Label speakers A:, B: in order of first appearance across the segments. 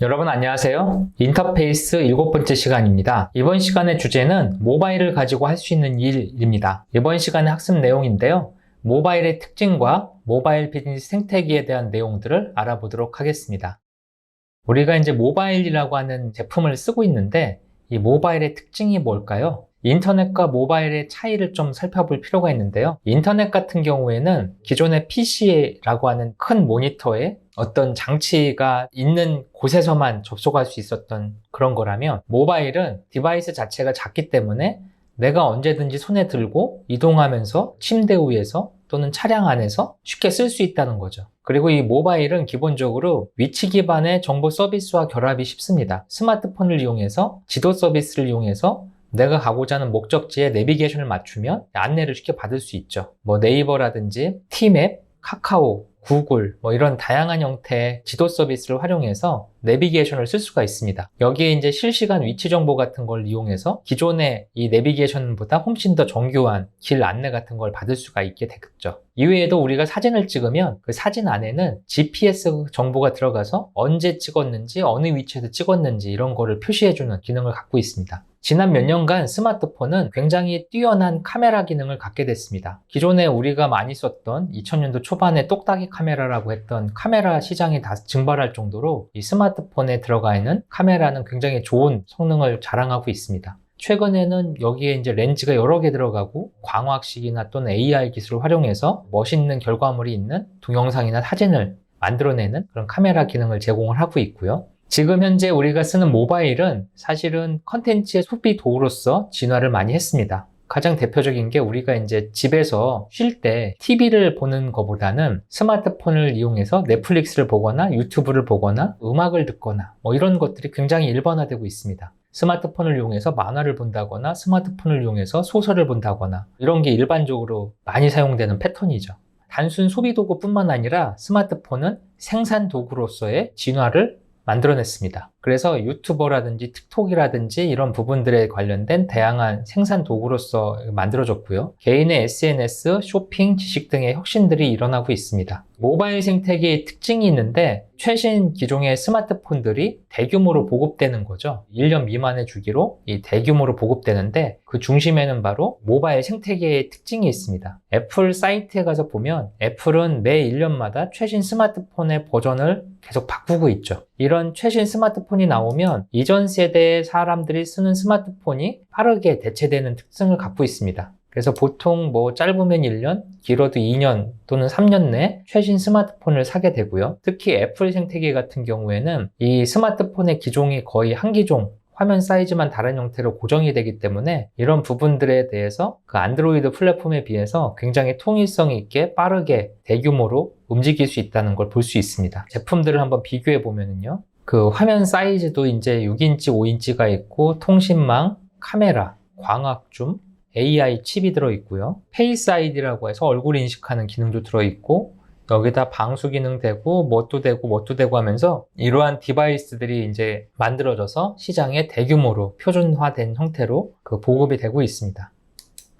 A: 여러분 안녕하세요. 인터페이스 7번째 시간입니다. 이번 시간의 주제는 모바일을 가지고 할 수 있는 일입니다. 이번 시간의 학습 내용인데요. 모바일의 특징과 모바일 비즈니스 생태계에 대한 내용들을 알아보도록 하겠습니다. 우리가 이제 모바일이라고 하는 제품을 쓰고 있는데 이 모바일의 특징이 뭘까요? 인터넷과 모바일의 차이를 좀 살펴볼 필요가 있는데요. 인터넷 같은 경우에는 기존의 PC라고 하는 큰 모니터에 어떤 장치가 있는 곳에서만 접속할 수 있었던 그런 거라면, 모바일은 디바이스 자체가 작기 때문에 내가 언제든지 손에 들고 이동하면서 침대 위에서 또는 차량 안에서 쉽게 쓸 수 있다는 거죠. 그리고 이 모바일은 기본적으로 위치 기반의 정보 서비스와 결합이 쉽습니다. 스마트폰을 이용해서 지도 서비스를 이용해서 내가 가고자 하는 목적지에 내비게이션을 맞추면 안내를 쉽게 받을 수 있죠. 네이버라든지 티맵, 카카오, 구글 이런 다양한 형태의 지도 서비스를 활용해서 내비게이션을 쓸 수가 있습니다. 여기에 이제 실시간 위치 정보 같은 걸 이용해서 기존의 이 내비게이션보다 훨씬 더 정교한 길 안내 같은 걸 받을 수가 있게 되겠죠. 이외에도 우리가 사진을 찍으면 그 사진 안에는 GPS 정보가 들어가서 언제 찍었는지, 어느 위치에서 찍었는지 이런 거를 표시해주는 기능을 갖고 있습니다. 지난 몇 년간 스마트폰은 굉장히 뛰어난 카메라 기능을 갖게 됐습니다. 기존에 우리가 많이 썼던 2000년도 초반에 똑딱이 카메라라고 했던 카메라 시장이 다 증발할 정도로 이 스마트폰에 들어가 있는 카메라는 굉장히 좋은 성능을 자랑하고 있습니다. 최근에는 여기에 이제 렌즈가 여러 개 들어가고 광학식이나 또는 AR 기술을 활용해서 멋있는 결과물이 있는 동영상이나 사진을 만들어내는 그런 카메라 기능을 제공을 하고 있고요. 지금 현재 우리가 쓰는 모바일은 사실은 컨텐츠의 소비 도구로서 진화를 많이 했습니다. 가장 대표적인 게 우리가 이제 집에서 쉴 때 TV를 보는 것보다는 스마트폰을 이용해서 넷플릭스를 보거나 유튜브를 보거나 음악을 듣거나 이런 것들이 굉장히 일반화되고 있습니다. 스마트폰을 이용해서 만화를 본다거나 스마트폰을 이용해서 소설을 본다거나 이런 게 일반적으로 많이 사용되는 패턴이죠. 단순 소비 도구뿐만 아니라 스마트폰은 생산 도구로서의 진화를 만들어냈습니다. 그래서 유튜버라든지 틱톡이라든지 이런 부분들에 관련된 다양한 생산 도구로서 만들어졌고요. 개인의 SNS, 쇼핑, 지식 등의 혁신들이 일어나고 있습니다. 모바일 생태계의 특징이 있는데 최신 기종의 스마트폰들이 대규모로 보급되는 거죠. 1년 미만의 주기로 이 대규모로 보급되는데 그 중심에는 바로 모바일 생태계의 특징이 있습니다. 애플 사이트에 가서 보면 애플은 매 1년마다 최신 스마트폰의 버전을 계속 바꾸고 있죠. 이런 최신 스마트폰이 나오면 이전 세대의 사람들이 쓰는 스마트폰이 빠르게 대체되는 특징을 갖고 있습니다. 그래서 보통 짧으면 1년, 길어도 2년 또는 3년 내 최신 스마트폰을 사게 되고요. 특히 애플 생태계 같은 경우에는 이 스마트폰의 기종이 거의 한 기종, 화면 사이즈만 다른 형태로 고정이 되기 때문에 이런 부분들에 대해서 그 안드로이드 플랫폼에 비해서 굉장히 통일성 있게 빠르게 대규모로 움직일 수 있다는 걸 볼 수 있습니다. 제품들을 한번 비교해 보면요. 그 화면 사이즈도 이제 6인치, 5인치가 있고 통신망, 카메라, 광학줌, AI 칩이 들어있고요. 페이스 아이디라고 해서 얼굴 인식하는 기능도 들어있고 여기다 방수 기능 되고 뭣도 되고 하면서 이러한 디바이스들이 이제 만들어져서 시장에 대규모로 표준화된 형태로 보급이 되고 있습니다.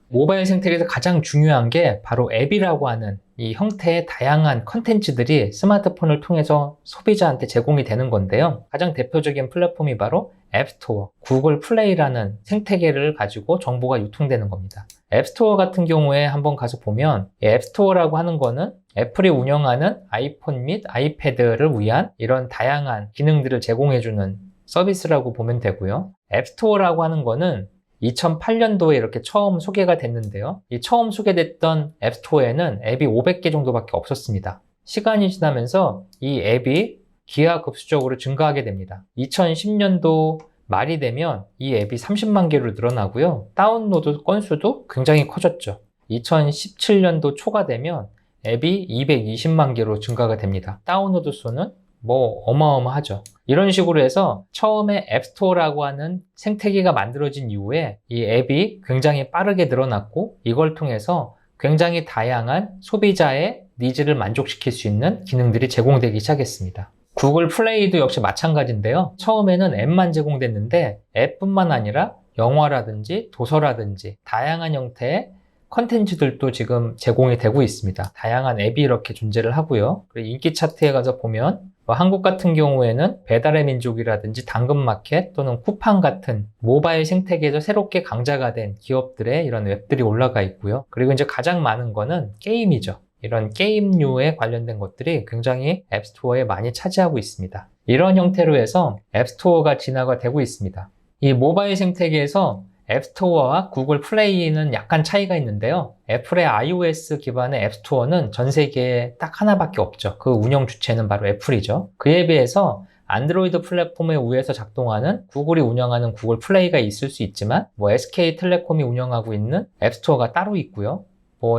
A: 모바일 생태계에서 가장 중요한 게 바로 앱이라고 하는 이 형태의 다양한 컨텐츠들이 스마트폰을 통해서 소비자한테 제공이 되는 건데요. 가장 대표적인 플랫폼이 바로 앱스토어, 구글 플레이라는 생태계를 가지고 정보가 유통되는 겁니다. 앱스토어 같은 경우에 한번 가서 보면 이 앱스토어라고 하는 거는 애플이 운영하는 아이폰 및 아이패드를 위한 이런 다양한 기능들을 제공해주는 서비스라고 보면 되고요. 앱스토어라고 하는 거는 2008년도에 이렇게 처음 소개가 됐는데요. 이 처음 소개됐던 앱스토어에는 앱이 500개 정도밖에 없었습니다. 시간이 지나면서 이 앱이 기하급수적으로 증가하게 됩니다. 2010년도 말이 되면 이 앱이 30만 개로 늘어나고요. 다운로드 건수도 굉장히 커졌죠. 2017년도 초가 되면 앱이 220만 개로 증가가 됩니다. 다운로드 수는 어마어마하죠. 이런 식으로 해서 처음에 앱스토어라고 하는 생태계가 만들어진 이후에 이 앱이 굉장히 빠르게 늘어났고 이걸 통해서 굉장히 다양한 소비자의 니즈를 만족시킬 수 있는 기능들이 제공되기 시작했습니다. 구글 플레이도 역시 마찬가지인데요. 처음에는 앱만 제공됐는데 앱뿐만 아니라 영화라든지 도서라든지 다양한 형태의 컨텐츠들도 지금 제공이 되고 있습니다. 다양한 앱이 이렇게 존재를 하고요. 그리고 인기 차트에 가서 보면 한국 같은 경우에는 배달의 민족이라든지 당근마켓 또는 쿠팡 같은 모바일 생태계에서 새롭게 강자가 된 기업들의 이런 웹들이 올라가 있고요. 그리고 이제 가장 많은 거는 게임이죠. 이런 게임류에 관련된 것들이 굉장히 앱스토어에 많이 차지하고 있습니다. 이런 형태로 해서 앱스토어가 진화가 되고 있습니다. 이 모바일 생태계에서 앱스토어와 구글 플레이는 약간 차이가 있는데요. 애플의 iOS 기반의 앱스토어는 전 세계에 딱 하나밖에 없죠. 그 운영 주체는 바로 애플이죠. 그에 비해서 안드로이드 플랫폼에 의해서 작동하는 구글이 운영하는 구글 플레이가 있을 수 있지만 SK텔레콤이 운영하고 있는 앱스토어가 따로 있고요.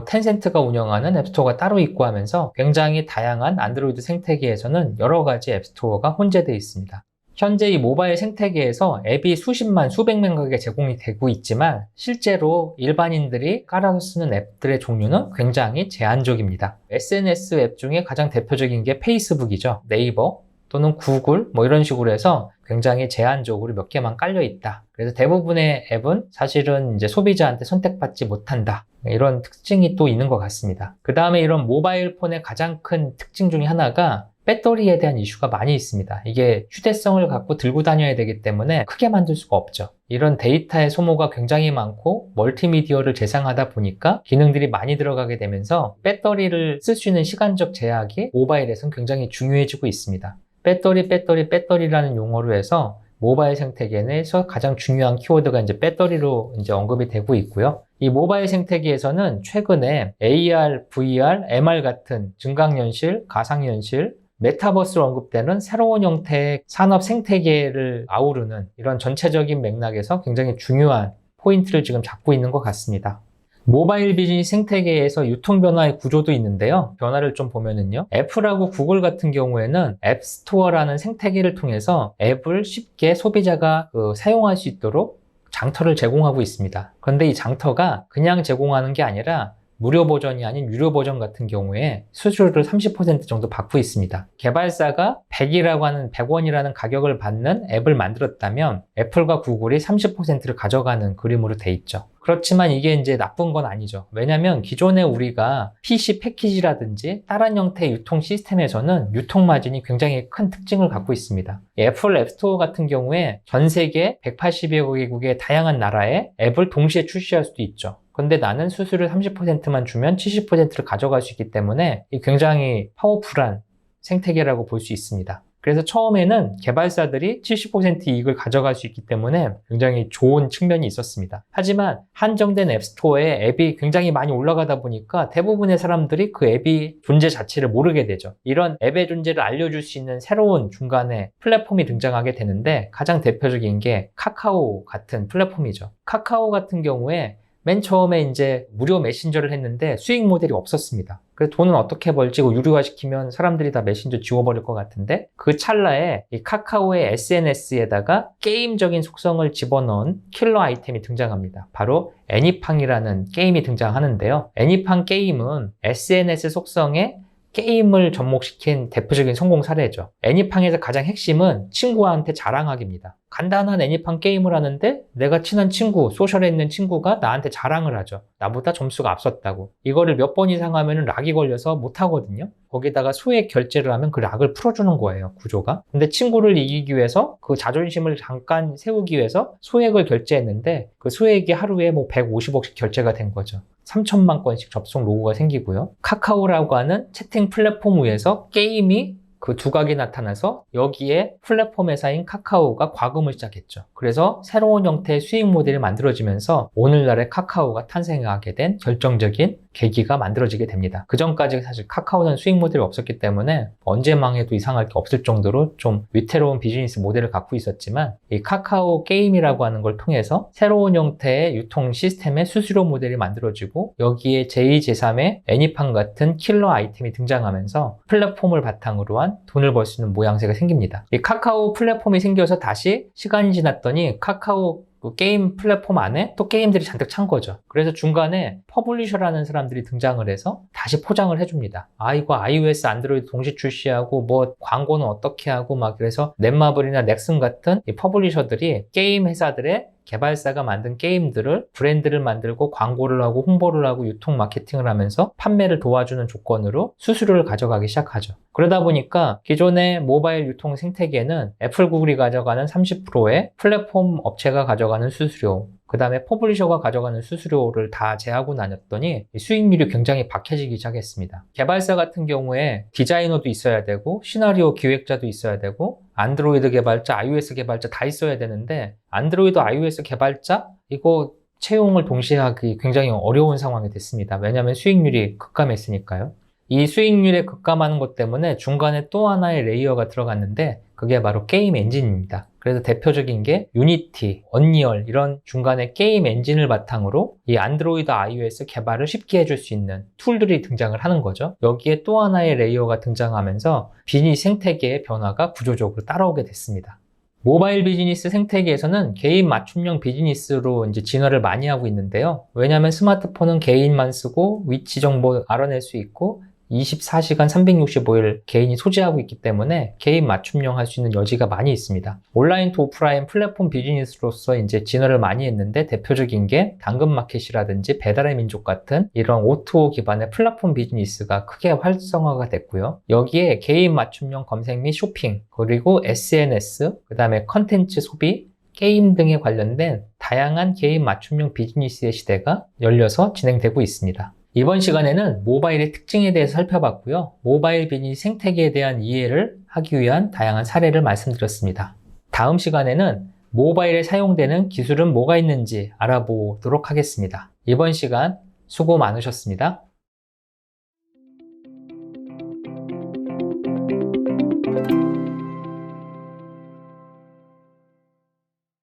A: 텐센트가 운영하는 앱스토어가 따로 있고 하면서 굉장히 다양한 안드로이드 생태계에서는 여러 가지 앱스토어가 혼재되어 있습니다. 현재 이 모바일 생태계에서 앱이 수십만, 수백만 개가 제공이 되고 있지만 실제로 일반인들이 깔아서 쓰는 앱들의 종류는 굉장히 제한적입니다. SNS 앱 중에 가장 대표적인 게 페이스북이죠. 네이버 또는 구글 이런 식으로 해서 굉장히 제한적으로 몇 개만 깔려 있다. 그래서 대부분의 앱은 사실은 이제 소비자한테 선택받지 못한다. 이런 특징이 또 있는 것 같습니다. 그 다음에 이런 모바일 폰의 가장 큰 특징 중에 하나가 배터리에 대한 이슈가 많이 있습니다. 이게 휴대성을 갖고 들고 다녀야 되기 때문에 크게 만들 수가 없죠. 이런 데이터의 소모가 굉장히 많고 멀티미디어를 재생하다 보니까 기능들이 많이 들어가게 되면서 배터리를 쓸 수 있는 시간적 제약이 모바일에서는 굉장히 중요해지고 있습니다. 배터리라는 용어로 해서 모바일 생태계 내에서 가장 중요한 키워드가 이제 배터리로 이제 언급이 되고 있고요. 이 모바일 생태계에서는 최근에 AR, VR, MR 같은 증강현실, 가상현실, 메타버스로 언급되는 새로운 형태의 산업 생태계를 아우르는 이런 전체적인 맥락에서 굉장히 중요한 포인트를 지금 잡고 있는 것 같습니다. 모바일 비즈니스 생태계에서 유통 변화의 구조도 있는데요. 변화를 좀 보면은요. 애플하고 구글 같은 경우에는 앱스토어라는 생태계를 통해서 앱을 쉽게 소비자가 사용할 수 있도록 장터를 제공하고 있습니다. 그런데 이 장터가 그냥 제공하는 게 아니라 무료 버전이 아닌 유료 버전 같은 경우에 수수료를 30% 정도 받고 있습니다. 개발사가 100원이라는 가격을 받는 앱을 만들었다면 애플과 구글이 30%를 가져가는 그림으로 돼 있죠. 그렇지만 이게 이제 나쁜 건 아니죠. 왜냐면 기존에 우리가 PC 패키지라든지 다른 형태의 유통 시스템에서는 유통 마진이 굉장히 큰 특징을 갖고 있습니다. 애플 앱스토어 같은 경우에 전 세계 180여 개국의 다양한 나라에 앱을 동시에 출시할 수도 있죠. 근데 나는 수수료 30%만 주면 70%를 가져갈 수 있기 때문에 굉장히 파워풀한 생태계라고 볼 수 있습니다. 그래서 처음에는 개발사들이 70% 이익을 가져갈 수 있기 때문에 굉장히 좋은 측면이 있었습니다. 하지만 한정된 앱스토어에 앱이 굉장히 많이 올라가다 보니까 대부분의 사람들이 그 앱이 존재 자체를 모르게 되죠. 이런 앱의 존재를 알려줄 수 있는 새로운 중간에 플랫폼이 등장하게 되는데 가장 대표적인 게 카카오 같은 플랫폼이죠. 카카오 같은 경우에 맨 처음에 이제 무료 메신저를 했는데 수익 모델이 없었습니다. 그래서 돈은 어떻게 벌지? 유료화시키면 사람들이 다 메신저 지워버릴 것 같은데 그 찰나에 이 카카오의 SNS에다가 게임적인 속성을 집어넣은 킬러 아이템이 등장합니다. 바로 애니팡이라는 게임이 등장하는데요. 애니팡 게임은 SNS 속성에 게임을 접목시킨 대표적인 성공 사례죠. 애니팡에서 가장 핵심은 친구한테 자랑하기입니다. 간단한 애니팡 게임을 하는데 내가 친한 친구, 소셜에 있는 친구가 나한테 자랑을 하죠. 나보다 점수가 앞섰다고. 이거를 몇 번 이상 하면 락이 걸려서 못하거든요. 거기다가 소액 결제를 하면 그 락을 풀어주는 거예요, 구조가. 근데 친구를 이기기 위해서 그 자존심을 잠깐 세우기 위해서 소액을 결제했는데 그 소액이 하루에 150억씩 결제가 된 거죠. 3천만 건씩 접속 로그가 생기고요. 카카오라고 하는 채팅 플랫폼 위에서 게임이 그 두각이 나타나서 여기에 플랫폼 회사인 카카오가 과금을 시작했죠. 그래서 새로운 형태의 수익 모델이 만들어지면서 오늘날의 카카오가 탄생하게 된 결정적인 계기가 만들어지게 됩니다. 그 전까지 사실 카카오는 수익 모델이 없었기 때문에 언제 망해도 이상할 게 없을 정도로 좀 위태로운 비즈니스 모델을 갖고 있었지만 이 카카오 게임이라고 하는 걸 통해서 새로운 형태의 유통 시스템의 수수료 모델이 만들어지고 여기에 제2, 제3의 애니팡 같은 킬러 아이템이 등장하면서 플랫폼을 바탕으로 한 돈을 벌 수 있는 모양새가 생깁니다. 이 카카오 플랫폼이 생겨서 다시 시간이 지났더니 카카오 그 게임 플랫폼 안에 또 게임들이 잔뜩 찬 거죠. 그래서 중간에 퍼블리셔라는 사람들이 등장을 해서 다시 포장을 해줍니다. 이거 iOS, 안드로이드 동시 출시하고 광고는 어떻게 하고 그래서 넷마블이나 넥슨 같은 이 퍼블리셔들이 게임 회사들의 개발사가 만든 게임들을 브랜드를 만들고 광고를 하고 홍보를 하고 유통 마케팅을 하면서 판매를 도와주는 조건으로 수수료를 가져가기 시작하죠. 그러다 보니까 기존의 모바일 유통 생태계는 애플, 구글이 가져가는 30%의 플랫폼 업체가 가져가는 수수료, 그 다음에 퍼블리셔가 가져가는 수수료를 다 제하고 나눴더니 수익률이 굉장히 박해지기 시작했습니다. 개발사 같은 경우에 디자이너도 있어야 되고 시나리오 기획자도 있어야 되고 안드로이드 개발자, iOS 개발자 다 있어야 되는데 안드로이드, iOS 개발자 이거 채용을 동시에 하기 굉장히 어려운 상황이 됐습니다. 왜냐하면 수익률이 급감했으니까요. 이 수익률에 급감하는 것 때문에 중간에 또 하나의 레이어가 들어갔는데 그게 바로 게임 엔진입니다. 그래서 대표적인 게 유니티, 언리얼 이런 중간에 게임 엔진을 바탕으로 이 안드로이드, iOS 개발을 쉽게 해줄 수 있는 툴들이 등장을 하는 거죠. 여기에 또 하나의 레이어가 등장하면서 비즈니스 생태계의 변화가 구조적으로 따라오게 됐습니다. 모바일 비즈니스 생태계에서는 개인 맞춤형 비즈니스로 이제 진화를 많이 하고 있는데요. 왜냐하면 스마트폰은 개인만 쓰고 위치 정보 알아낼 수 있고 24시간 365일 개인이 소지하고 있기 때문에 개인 맞춤형 할 수 있는 여지가 많이 있습니다. 온라인 to 오프라인 플랫폼 비즈니스로서 이제 진화를 많이 했는데 대표적인 게 당근마켓이라든지 배달의 민족 같은 이런 O2O 기반의 플랫폼 비즈니스가 크게 활성화가 됐고요. 여기에 개인 맞춤형 검색 및 쇼핑, 그리고 SNS, 그 다음에 컨텐츠 소비, 게임 등에 관련된 다양한 개인 맞춤형 비즈니스의 시대가 열려서 진행되고 있습니다. 이번 시간에는 모바일의 특징에 대해서 살펴봤고요. 모바일 비즈니스 생태계에 대한 이해를 하기 위한 다양한 사례를 말씀드렸습니다. 다음 시간에는 모바일에 사용되는 기술은 뭐가 있는지 알아보도록 하겠습니다. 이번 시간 수고 많으셨습니다.